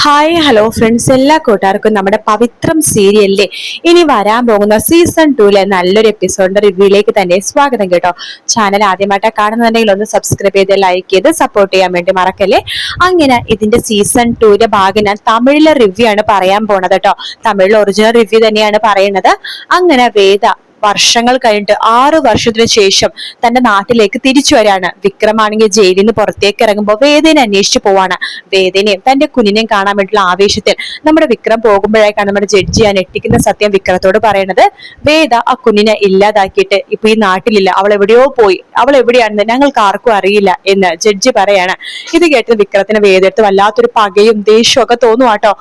Hi hello friends, എല്ലാ കൂട്ടുകാർക്കും നമ്മുടെ പവിത്രം സീരിയലിലെ ഇനി വരാൻ പോകുന്ന സീസൺ 2 നല്ലൊരു എപ്പിസോഡിന്റെ റിവ്യൂയിലേക്ക് തന്നെ സ്വാഗതം കേട്ടോ. ചാനൽ ആദ്യമായിട്ടാണ് കാണുന്നുണ്ടെങ്കിൽ ഒന്ന് സബ്സ്ക്രൈബ് ചെയ്ത് ലൈക്ക് ചെയ്ത് സപ്പോർട്ട് ചെയ്യാൻ വേണ്ടി മറക്കല്ലേ. അങ്ങനെ ഇതിന്റെ സീസൺ 2 ഭാഗം ഞാൻ തമിഴിലെ റിവ്യൂ ആണ് പറയാൻ പോണത് കേട്ടോ. തമിഴിലെ ഒറിജിനൽ റിവ്യൂ തന്നെയാണ് പറയുന്നത്. അങ്ങനെ വേദ വർഷങ്ങൾ കഴിഞ്ഞിട്ട് 6 വർഷത്തിന് ശേഷം തന്റെ നാട്ടിലേക്ക് തിരിച്ചു വരാണ്. വിക്രമാണെങ്കിൽ ജയിലിൽ നിന്ന് പുറത്തേക്ക് ഇറങ്ങുമ്പോൾ വേദനെ അന്വേഷിച്ചു പോവാണ്. വേദനയും തന്റെ കുഞ്ഞിനെയും കാണാൻ വേണ്ടിയുള്ള ആവേശത്തിൽ നമ്മുടെ വിക്രം പോകുമ്പോഴേക്കാണ് നമ്മുടെ ജഡ്ജി ആ ഞെട്ടിക്കുന്ന സത്യം വിക്രത്തോട് പറയുന്നത്. വേദ ആ കുഞ്ഞിനെ ഇല്ലാതാക്കിയിട്ട് ഇപ്പൊ ഈ നാട്ടിലില്ല, അവൾ എവിടെയോ പോയി, അവൾ എവിടെയാണെന്ന് ഞങ്ങൾക്ക് ആർക്കും അറിയില്ല എന്ന് ജഡ്ജി പറയാണ്. ഇത് കേട്ട് വിക്രത്തിന് വേദയെടുത്ത് വല്ലാത്തൊരു പകയും ദേഷ്യവും ഒക്കെ തോന്നുവാട്ടോ.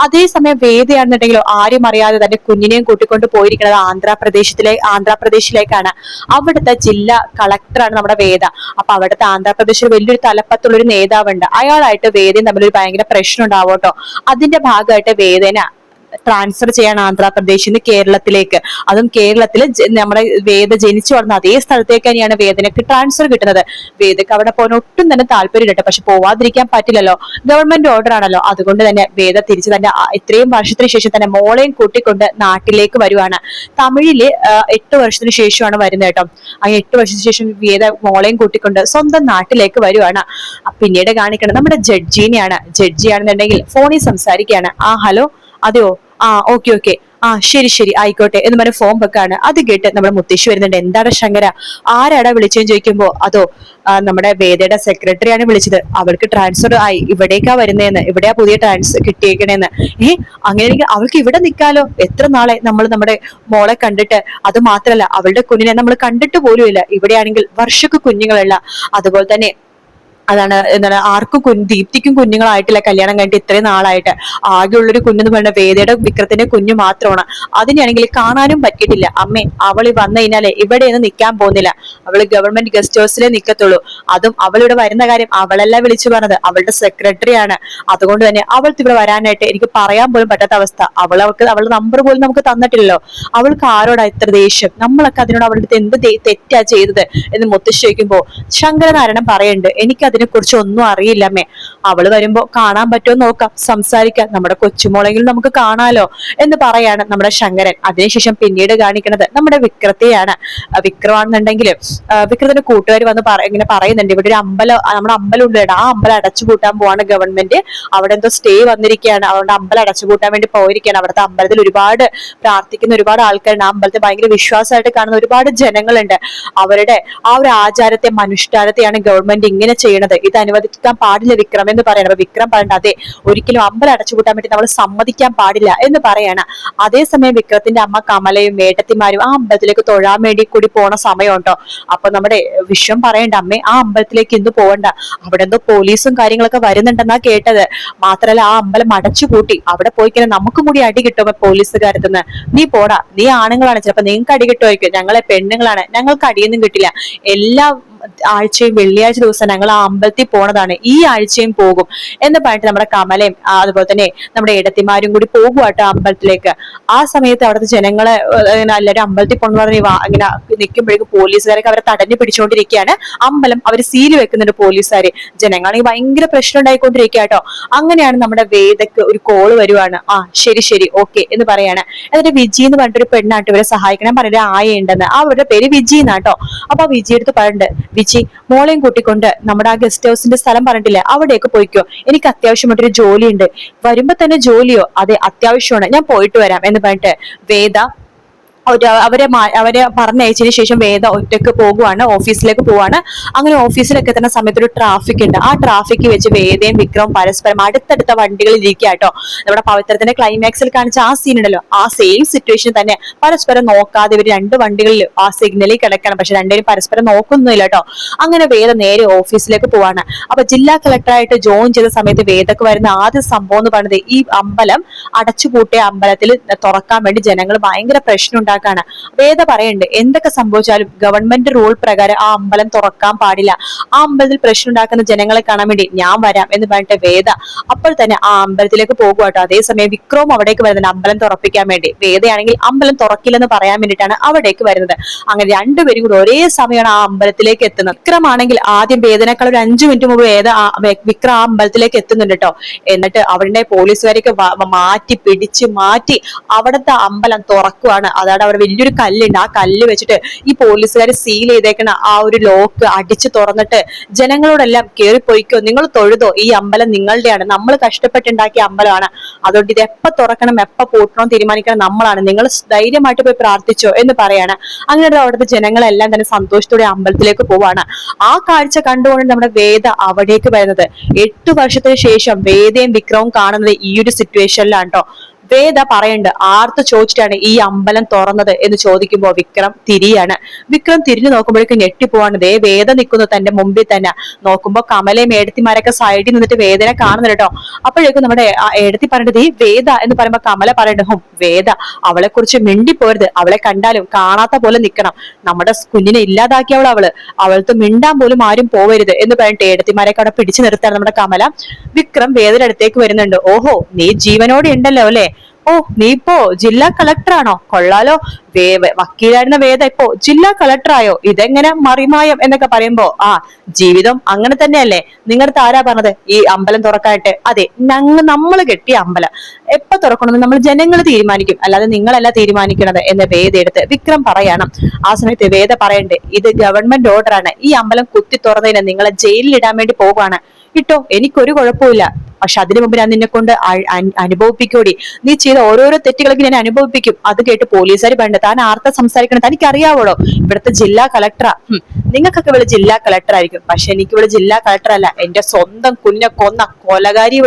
അതേസമയം വേദയാണെന്നുണ്ടെങ്കിലോ ആരും അറിയാതെ തന്റെ കുഞ്ഞിനെയും കൂട്ടിക്കൊണ്ട് പോയിരിക്കുന്നത് ആന്ധ്രാപ്രദേശിലേക്കാണ്. അവിടുത്തെ ജില്ലാ കളക്ടറാണ് നമ്മുടെ വേദ. അപ്പൊ അവിടുത്തെ ആന്ധ്രാപ്രദേശിൽ വലിയൊരു തലപ്പത്തുള്ള ഒരു നേതാവുണ്ട്. അയാളായിട്ട് വേദയും തമ്മിൽ ഒരു ഭയങ്കര പ്രശ്നം ഉണ്ടാവും കേട്ടോ. അതിന്റെ ഭാഗമായിട്ട് വേദന ട്രാൻസ്ഫർ ചെയ്യാൻ ആന്ധ്രാപ്രദേശിൽ നിന്ന് കേരളത്തിലേക്ക്, അതും കേരളത്തിൽ നമ്മുടെ വേദ ജനിച്ചു വളർന്ന അതേ സ്ഥലത്തേക്ക് തന്നെയാണ് വേദനക്ക് ട്രാൻസ്ഫർ കിട്ടുന്നത്. വേദക്ക് അവിടെ പോകാൻ ഒട്ടും തന്നെ താല്പര്യമില്ല, പക്ഷെ പോവാതിരിക്കാൻ പറ്റില്ലല്ലോ, ഗവൺമെന്റ് ഓർഡർ ആണല്ലോ. അതുകൊണ്ട് തന്നെ വേദ തിരിച്ച് തന്നെ ഇത്രയും വർഷത്തിന് ശേഷം തന്നെ മോളെയും കൂട്ടിക്കൊണ്ട് നാട്ടിലേക്ക് വരുവാണ്. തമിഴില് 8 വർഷത്തിന് ശേഷമാണ് വരുന്നത് കേട്ടോ. ആ 8 വർഷത്തിന് ശേഷം വേദ മോളെയും കൂട്ടിക്കൊണ്ട് സ്വന്തം നാട്ടിലേക്ക് വരുവാണ്. പിന്നീട് കാണിക്കണം നമ്മുടെ ജഡ്ജിനെയാണ്. ജഡ്ജിയാണെന്നുണ്ടെങ്കിൽ ഫോണിൽ സംസാരിക്കുകയാണ്. ഹലോ, അതെയോ, ഓക്കെ, ശരി ആയിക്കോട്ടെ എന്ന് പറഞ്ഞ ഫോം വെക്കാണ്. അത് കേട്ട് നമ്മുടെ മുത്തശ്ശി വരുന്നുണ്ട്. എന്താണ് ശങ്കര, ആരാടാ വിളിച്ചെന്ന് ചോദിക്കുമ്പോ അതോ നമ്മുടെ വേദയുടെ സെക്രട്ടറിയാണ് വിളിച്ചത്, അവൾക്ക് ട്രാൻസ്ഫർ ആയി, ഇവിടേക്കാ വരുന്നതെന്ന്, ഇവിടെയാ പുതിയ ട്രാൻസ്ഫർ കിട്ടിയേക്കണേന്ന്. അങ്ങനെയെങ്കിൽ അവൾക്ക് ഇവിടെ നിൽക്കാലോ, എത്ര നാളെ നമ്മൾ നമ്മുടെ മോളെ കണ്ടിട്ട്. അത് മാത്രല്ല അവളുടെ കുഞ്ഞിനെ നമ്മൾ കണ്ടിട്ട് പോലുമില്ല. ഇവിടെയാണെങ്കിൽ വർഷക്ക് കുഞ്ഞുങ്ങളല്ല. അതുപോലെ തന്നെ എന്താണ് ആർക്കും ദീപ്തിക്കും കുഞ്ഞുങ്ങളായിട്ടില്ല, കല്യാണം കഴിഞ്ഞിട്ട് ഇത്രയും നാളായിട്ട്. ആകെയുള്ളൊരു കുഞ്ഞെന്ന് പറയുന്ന വേദയുടെ വിക്രത്തിന്റെ കുഞ്ഞു മാത്രമാണ്. അതിനാണെങ്കിൽ കാണാനും പറ്റിയിട്ടില്ല. അമ്മേ, അവൾ വന്നു കഴിഞ്ഞാലേ ഇവിടെയൊന്നും നിൽക്കാൻ പോകുന്നില്ല, അവള് ഗവൺമെന്റ് ഗസ്റ്റ് ഹൗസിലേ നിൽക്കത്തുള്ളൂ. അതും അവളിവിടെ വരുന്ന കാര്യം അവളല്ല വിളിച്ചു പറഞ്ഞത്, അവളുടെ സെക്രട്ടറിയാണ്. അതുകൊണ്ട് തന്നെ അവൾക്ക് ഇവിടെ വരാനായിട്ട് എനിക്ക് പറയാൻ പോലും പറ്റാത്ത അവസ്ഥ. അവളുടെ നമ്പർ പോലും നമുക്ക് തന്നിട്ടില്ലല്ലോ. അവൾക്ക് ആരോടാ ഇത്ര ദേഷ്യം, നമ്മളൊക്കെ അതിനോട് അവളുടെ അടുത്ത് എന്ത് തെറ്റാ ചെയ്തത് എന്ന് മുത്തശ്ശി ചോദിക്കുമ്പോ ശങ്കരനാരായണൻ പറയുന്നുണ്ട്, എനിക്ക് അതിനെ കുറിച്ച് ഒന്നും അറിയില്ലമ്മേ. അവള് വരുമ്പോ കാണാൻ പറ്റുമോ നോക്കാം, സംസാരിക്കാം, നമ്മുടെ കൊച്ചുമോളെങ്കിലും നമുക്ക് കാണാലോ എന്ന് പറയാണ് നമ്മുടെ ശങ്കരൻ. അതിനുശേഷം പിന്നീട് കാണിക്കുന്നത് നമ്മുടെ വിക്രത്തെയാണ്. വിക്രമാണെന്നുണ്ടെങ്കിൽ വിക്രത്തിന്റെ കൂട്ടുകാർ വന്ന് ഇങ്ങനെ പറയുന്നുണ്ട്, ഇവിടെ ഒരു അമ്പലം, നമ്മുടെ അമ്പലം ഉണ്ട്, ആ അമ്പലം അടച്ചുപൂട്ടാൻ പോവാണ് ഗവൺമെന്റ്. അവിടെ എന്തോ സ്റ്റേ വന്നിരിക്കുകയാണ്, അതുകൊണ്ട് അമ്പലം അടച്ചുപൂട്ടാൻ വേണ്ടി പോയിരിക്കുകയാണ്. അവിടുത്തെ അമ്പലത്തിൽ ഒരുപാട് പ്രാർത്ഥിക്കുന്ന ഒരുപാട് ആൾക്കാരുണ്ട്. ആ അമ്പലത്തെ ഭയങ്കര വിശ്വാസമായിട്ട് കാണുന്ന ഒരുപാട് ജനങ്ങളുണ്ട്. അവരുടെ ആ ഒരു ആചാരത്തെ അനുഷ്ഠാനത്തെയാണ് ഗവൺമെന്റ് ഇങ്ങനെ ചെയ്യണത്. ഇത് അനുവദിക്കാൻ പാടില്ല വിക്രം എന്ന് പറയണം. അപ്പൊ വിക്രം പറയണ്ട, അതെ, ഒരിക്കലും അമ്പലം അടച്ചുപൂട്ടാൻ വേണ്ടി നമ്മൾ സമ്മതിക്കാൻ പാടില്ല എന്ന് പറയാണ്. അതേസമയം വിക്രത്തിന്റെ അമ്മ കമലയും മേട്ടത്തിമാരും ആ അമ്പലത്തിലേക്ക് തൊഴാൻ വേണ്ടി കൂടി പോണ സമയം ഉണ്ടോ. അപ്പൊ നമ്മുടെ വിശ്വം പറയണ്ട, അമ്മേ ആ അമ്പലത്തിലേക്ക് ഇന്ന് പോവണ്ട, അവിടെ എന്തോ പോലീസും കാര്യങ്ങളൊക്കെ വരുന്നുണ്ടെന്നാ കേട്ടത്. മാത്രല്ല ആ അമ്പലം അടച്ചുപൂട്ടി, അവിടെ പോയി കഴിഞ്ഞാൽ നമുക്കും കൂടി അടി കിട്ടും പോലീസുകാരത്തുനിന്ന്. നീ പോടാ, നീ ആണുങ്ങളാണ്, ചിലപ്പോ നിങ്ങൾക്ക് അടി കിട്ടുമായിരിക്കും, ഞങ്ങളെ പെണ്ണുങ്ങളാണ്, ഞങ്ങൾക്ക് അടിയൊന്നും കിട്ടില്ല. എല്ലാ ആഴ്ചയും വെള്ളിയാഴ്ച ദിവസം ഞങ്ങൾ ആ അമ്പലത്തിൽ പോണതാണ്, ഈ ആഴ്ചയും പോകും എന്ന് പറഞ്ഞിട്ട് നമ്മുടെ കമലയും അതുപോലെ തന്നെ നമ്മുടെ ഇടത്തിമാരും കൂടി പോകുവാട്ടോ അമ്പലത്തിലേക്ക്. ആ സമയത്ത് അവിടുത്തെ ജനങ്ങളെ എല്ലാവരും അമ്പലത്തിൽ പോകണമെന്ന് പറഞ്ഞ് ഇങ്ങനെ നിൽക്കുമ്പോഴേക്കും പോലീസുകാരൊക്കെ അവരെ തടഞ്ഞു പിടിച്ചുകൊണ്ടിരിക്കുകയാണ്. അമ്പലം അവർ സീല് വെക്കുന്നുണ്ട് പോലീസുകാര്. ജനങ്ങളാണെങ്കിൽ ഭയങ്കര പ്രശ്നം ഉണ്ടായിക്കൊണ്ടിരിക്കുക കേട്ടോ. അങ്ങനെയാണ് നമ്മുടെ വേദക്ക് ഒരു കോള് വരുവാണ്. ശരി ഓക്കെ എന്ന് പറയാണ്. എന്നിട്ട് വിജി എന്ന് പറഞ്ഞിട്ടൊരു പെണ്ണായിട്ട് ഇവരെ സഹായിക്കണം പറഞ്ഞൊരു ആയ ഉണ്ടെന്ന്, അവരുടെ പേര് വിജി എന്നാട്ടോ. അപ്പൊ ആ വിജി എടുത്ത് പറഞ്ഞിട്ട്, വിജി മോളെയും കൂട്ടിക്കൊണ്ട് നമ്മുടെ ആ ഗസ്റ്റ് ഹൗസിന്റെ സ്ഥലം പറഞ്ഞിട്ടില്ലേ, അവിടേക്ക് പോയിക്കോ, എനിക്ക് അത്യാവശ്യമായിട്ടൊരു ജോലിയുണ്ട്. വരുമ്പോ തന്നെ ജോലിയോ? അതെ, അത്യാവശ്യമാണ്, ഞാൻ പോയിട്ട് വരാം എന്ന് പറഞ്ഞിട്ട് വേദ അവരെ പറഞ്ഞയച്ചതിന് ശേഷം വേദ ഒറ്റക്ക് പോകുവാണ്, ഓഫീസിലേക്ക് പോവാണ്. അങ്ങനെ ഓഫീസിലേക്ക് എത്തുന്ന സമയത്ത് ഒരു ട്രാഫിക് ഉണ്ട്. ആ ട്രാഫിക് വെച്ച് വേദയും വിക്രവും പരസ്പരം അടുത്തടുത്ത വണ്ടികളിൽ ഇരിക്കാട്ടോ. നമ്മുടെ പവിത്രത്തിന്റെ ക്ലൈമാക്സിൽ കാണിച്ച ആ സീൻ ഉണ്ടല്ലോ, ആ സെയിം സിറ്റുവേഷൻ തന്നെ പരസ്പരം നോക്കാതെ ഇവർ 2 വണ്ടികളിൽ ആ സിഗ്നലിൽ കിടക്കണം. പക്ഷെ രണ്ടുപേരും പരസ്പരം നോക്കുന്നില്ല കേട്ടോ. അങ്ങനെ വേദ നേരെ ഓഫീസിലേക്ക് പോവാണ്. അപ്പൊ ജില്ലാ കളക്ടറായിട്ട് ജോയിൻ ചെയ്ത സമയത്ത് വേദക്ക് വരുന്ന ആദ്യ സംഭവം എന്ന് പറയുന്നത്, ഈ അമ്പലം അടച്ചുപൂട്ടിയ അമ്പലത്തിൽ തുറക്കാൻ വേണ്ടി ജനങ്ങൾ ഭയങ്കര പ്രശ്നം ഉണ്ടാക്കാണ്. വേദ പറയുന്നുണ്ട് എന്തൊക്കെ സംഭവിച്ചാലും ഗവൺമെന്റ് റൂൾ പ്രകാരം ആ അമ്പലം തുറക്കാൻ പാടില്ല, ആ അമ്പലത്തിൽ പ്രശ്നം ഉണ്ടാക്കുന്ന ജനങ്ങളെ കാണാൻ വേണ്ടി ഞാൻ വരാം എന്ന് പറഞ്ഞിട്ട് വേദ അപ്പോൾ തന്നെ ആ അമ്പലത്തിലേക്ക് പോകുവാട്ടോ. അതേസമയം വിക്രം അവിടേക്ക് വരുന്നുണ്ട് അമ്പലം തുറപ്പിക്കാൻ വേണ്ടി. വേദയാണെങ്കിൽ അമ്പലം തുറക്കില്ലെന്ന് പറയാൻ വേണ്ടിയിട്ടാണ് അവിടേക്ക് വരുന്നത്. അങ്ങനെ രണ്ടുപേരും കൂടി ഒരേ സമയമാണ് ആ അമ്പലത്തിലേക്ക് എത്തുന്നത്. വിക്രമാണെങ്കിൽ ആദ്യം വേദനേക്കാൾ ഒരു 5 മിനിറ്റ് മുമ്പ് വിക്രം ആ അമ്പലത്തിലേക്ക് എത്തുന്നുണ്ട് കേട്ടോ. എന്നിട്ട് അവിടെ പോലീസുകാരൊക്കെ മാറ്റി പിടിച്ച് മാറ്റി അവിടുത്തെ അമ്പലം തുറക്കുവാണ്. അതാണ് അവിടെ വലിയൊരു കല്ലുണ്ട്, ആ കല്ല് വെച്ചിട്ട് ഈ പോലീസുകാർ സീൽ ചെയ്തേക്കണ ആ ഒരു ലോക്ക് അടിച്ചു തുറന്നിട്ട് ജനങ്ങളോടെല്ലാം കേറിപ്പോയിക്കോ, നിങ്ങൾ തൊഴുതോ, ഈ അമ്പലം നിങ്ങളുടെയാണ്, നമ്മൾ കഷ്ടപ്പെട്ടുണ്ടാക്കിയ അമ്പലമാണ്, അതുകൊണ്ട് ഇത് എപ്പ തുറക്കണം എപ്പ പൂട്ടണം തീരുമാനിക്കണം നമ്മളാണ്, നിങ്ങൾ ധൈര്യമായിട്ട് പോയി പ്രാർത്ഥിച്ചോ എന്ന് പറയാണ്. അങ്ങനെ അവിടുത്തെ ജനങ്ങളെല്ലാം തന്നെ സന്തോഷത്തോടെ അമ്പലത്തിലേക്ക് പോവാണ്. ആ കാഴ്ച കണ്ടുകൊണ്ട് നമ്മുടെ വേദ അവിടേക്ക് വരുന്നത്. 8 വർഷത്തിന് ശേഷം വേദയും വിക്രവും കാണുന്നത് ഈ ഒരു സിറ്റുവേഷനിലാണ് കേട്ടോ. വേദ പറയുന്നുണ്ട് ആർത്ത് ചോദിച്ചിട്ടാണ് ഈ അമ്പലം തുറന്നത് എന്ന് ചോദിക്കുമ്പോ വിക്രം തിരിയാണ്. വിക്രം തിരിഞ്ഞു നോക്കുമ്പോഴേക്കും ഞെട്ടിപ്പോവാണ്. വേദ നിൽക്കുന്നു തന്റെ മുമ്പിൽ തന്നെ. നോക്കുമ്പോ കമലയും ഏടത്തിമാരൊക്കെ സൈഡിൽ നിന്നിട്ട് വേദനെ കാണുന്നു കേട്ടോ. അപ്പോഴേക്കും നമ്മുടെ ഏടത്തി പറഞ്ഞത് ഈ വേദ എന്ന് പറയുമ്പോ കമല പറയുന്നുണ്ട് വേദ, അവളെ കുറിച്ച് മിണ്ടിപ്പോരുത്, അവളെ കണ്ടാലും കാണാത്ത പോലെ നിൽക്കണം, നമ്മുടെ കുഞ്ഞിനെ ഇല്ലാതാക്കിയവൾ അവൾക്ക് മിണ്ടാൻ പോലും ആരും പോവരുത് എന്ന് പറഞ്ഞിട്ട് ഏടത്തിമാരൊക്കെ അവിടെ പിടിച്ചു നിർത്താൻ നമ്മുടെ കമല. വിക്രം വേദയുടെ അടുത്തേക്ക് വരുന്നുണ്ട്. ഓഹോ, നീ ജീവനോടെ ഉണ്ടല്ലോ അല്ലെ, ഓ നീ ഇപ്പോ ജില്ലാ കളക്ടറാണോ, കൊള്ളാലോ, വക്കീലായിരുന്ന വേദ ഇപ്പോ ജില്ലാ കളക്ടറായോ, ഇതെങ്ങനെ മറിമായം എന്നൊക്കെ പറയുമ്പോ ജീവിതം അങ്ങനെ തന്നെയല്ലേ, നിങ്ങളുടെ ആരാ പറഞ്ഞത് ഈ അമ്പലം തുറക്കാനായിട്ട്, അതെ നമ്മൾ കെട്ടിയ അമ്പലം എപ്പോ തുറക്കണമെന്ന് നമ്മൾ ജനങ്ങൾ തീരുമാനിക്കും, അല്ലാതെ നിങ്ങളല്ല തീരുമാനിക്കണത് എന്ന് വേദ എടുത്ത് വിക്രം പറയണം. ആ സമയത്ത് വേദ പറയണ്ടേ ഇത് ഗവൺമെന്റ് ഓർഡറാണ്, ഈ അമ്പലം കുത്തി തുറന്നതിന് നിങ്ങളെ ജയിലിൽ ഇടാൻ വേണ്ടി പോവാണ്, ഇട്ടോ എനിക്കൊരു കുഴപ്പമില്ല, പക്ഷെ അതിനു മുമ്പ് ഞാൻ നിന്നെ കൊണ്ട് അനുഭവിപ്പിക്കൂടി, നീ ചെയ്ത ഓരോരോ തെറ്റുകളൊക്കെ ഞാൻ അനുഭവിപ്പിക്കും. അത് കേട്ട് പോലീസുകാർ വേണ്ട താൻ ആർത്ത സംസാരിക്കണം, തനിക്ക് അറിയാവോളോ ഇവിടുത്തെ ജില്ലാ കളക്ടറാ, നിങ്ങൾക്കൊക്കെ ഇവിടെ ജില്ലാ കളക്ടർ ആയിരിക്കും, പക്ഷെ എനിക്ക് ഇവിടെ ജില്ലാ കളക്ടർ അല്ല, എന്റെ സ്വന്തം കുഞ്ഞെ കൊന്ന കൊലകാരി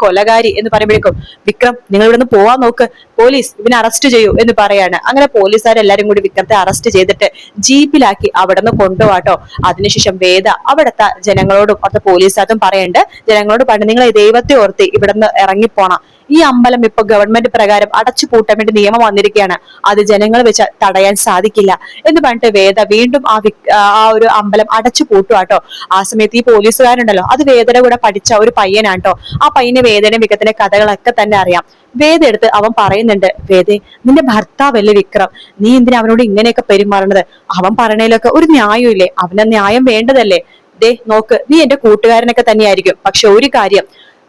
കൊലകാരി എന്ന് പറയുമ്പോഴേക്കും വിക്രം നിങ്ങൾ ഇവിടെ നിന്ന് പോവാൻ നോക്ക്, പോലീസ് ഇവനെ അറസ്റ്റ് ചെയ്യൂ എന്ന് പറയാണ്. അങ്ങനെ പോലീസുകാരെല്ലാരും കൂടി വിക്രത്തെ അറസ്റ്റ് ചെയ്തിട്ട് ജീപ്പിലാക്കി അവിടെ നിന്ന് കൊണ്ടുപോവാട്ടോ. അതിനുശേഷം വേദ അവിടുത്തെ ജനങ്ങളോടും അവിടുത്തെ പോലീസുകാരും പറയുന്നുണ്ട്, ജനങ്ങളോട് പറഞ്ഞു നിങ്ങൾ ദൈവത്തെ ഓർത്ത് ഇവിടെ നിന്ന് ഇറങ്ങിപ്പോണം, ഈ അമ്പലം ഇപ്പൊ ഗവൺമെന്റ് പ്രകാരം അടച്ചു പൂട്ടാൻ വേണ്ടി നിയമം വന്നിരിക്കുകയാണ്, അത് ജനങ്ങൾ വെച്ച് തടയാൻ സാധിക്കില്ല എന്ന് പറഞ്ഞിട്ട് വേദ വീണ്ടും ആ ഒരു അമ്പലം അടച്ചു പൂട്ടുവാട്ടോ. ആ സമയത്ത് ഈ പോലീസുകാരുണ്ടല്ലോ അത് വേദയുടെ കൂടെ പഠിച്ച ഒരു പയ്യനാട്ടോ. ആ പയ്യന് വേദയുടെ വികത്തിന്റെ കഥകളൊക്കെ തന്നെ അറിയാം. വേദ എടുത്ത് അവൻ പറയുന്നുണ്ട്, വേദേ നിന്റെ ഭർത്താവല്ലേ വിക്രം, നീ എന്തിനാ അവനോട് ഇങ്ങനെയൊക്കെ പെരുമാറുന്നത്, അവൻ പറയണേലൊക്കെ ഒരു ന്യായമില്ലേ, അവന് ന്യായം വേണ്ടതല്ലേ, ദേ നോക്ക് നീ എന്റെ കൂട്ടുകാരനൊക്കെ തന്നെയായിരിക്കും, പക്ഷെ ഒരു കാര്യം,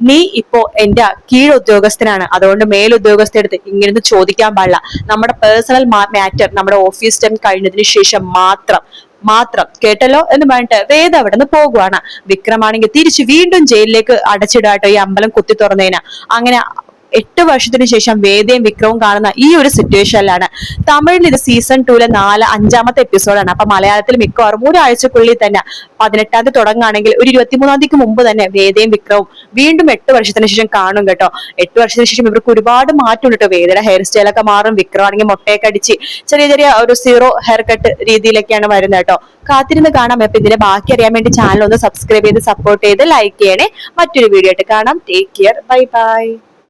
നീ ഇപ്പോ എന്റെ കീഴുദ്യോഗസ്ഥനാണ്, അതുകൊണ്ട് മേലുദ്യോഗസ്ഥടുത്ത് ഇങ്ങനെ ചോദിക്കാൻ പാടില്ല, നമ്മുടെ പേഴ്സണൽ മാറ്റർ നമ്മുടെ ഓഫീസ് ടൈം കഴിഞ്ഞതിന് ശേഷം മാത്രം കേട്ടല്ലോ എന്ന് പറഞ്ഞിട്ട് വേദ അവിടെ നിന്ന് പോകുവാണ്. വിക്രമാണെങ്കിൽ തിരിച്ച് വീണ്ടും ജയിലിലേക്ക് അടച്ചിടാട്ടോ ഈ അമ്പലം കുത്തി തുറന്നതിന്. അങ്ങനെ 8 വർഷത്തിന് ശേഷം വേദയും വിക്രവും കാണുന്ന ഈ ഒരു സിറ്റുവേഷനിലാണ്. തമിഴിൽ ഇത് സീസൺ 2-ലെ 5-ാമത്തെ എപ്പിസോഡാണ്. അപ്പൊ മലയാളത്തിൽ മിക്കവാറും ഒരാഴ്ചക്കുള്ളിൽ തന്നെ 18-ാം തീയതി തുടങ്ങുകയാണെങ്കിൽ ഒരു 23-ാം തീയതിക്ക് മുമ്പ് തന്നെ വേദയും വിക്രവും വീണ്ടും 8 വർഷത്തിന് ശേഷം കാണും കേട്ടോ. 8 വർഷത്തിന് ശേഷം ഇവർക്ക് ഒരുപാട് മാറ്റം കേട്ടോ. വേദയുടെ ഹെയർ സ്റ്റൈലൊക്കെ മാറും, വിക്രം ആണെങ്കിൽ മുട്ടയൊക്കെ അടിച്ച് ചെറിയ ഒരു സീറോ ഹെയർ കട്ട് രീതിയിലൊക്കെയാണ് വരുന്നത് കേട്ടോ. കാത്തിരുന്ന് കാണാം. അപ്പൊ ഇതിന്റെ ബാക്കി അറിയാൻ വേണ്ടി ചാനൽ ഒന്ന് സബ്സ്ക്രൈബ് ചെയ്ത് സപ്പോർട്ട് ചെയ്ത് ലൈക്ക് ചെയ്യണേ. മറ്റൊരു വീഡിയോ ആയിട്ട് കാണാം. Take care, bye bye.